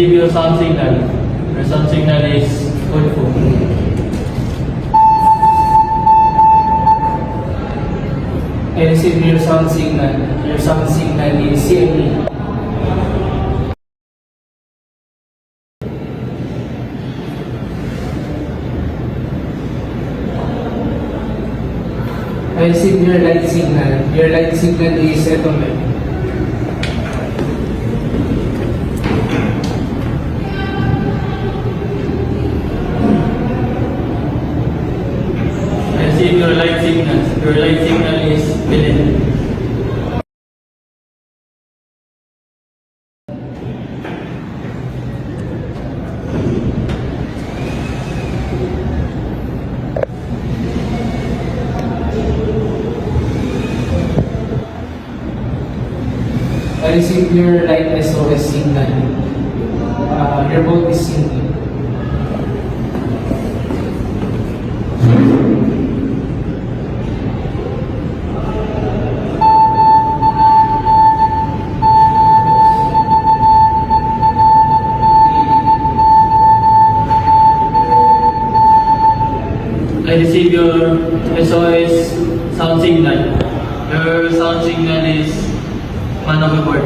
receive your sound signal. Your sound signal is audible. I receive your sound signal. Your sound signal is CME. I receive your light signal. Your light signal is atomic. I receive your light signals. Your light signal is billion. I receive your light SOS signal. Your boat is sinking. I receive your SOS sound signal. Your sound signal is man overboard.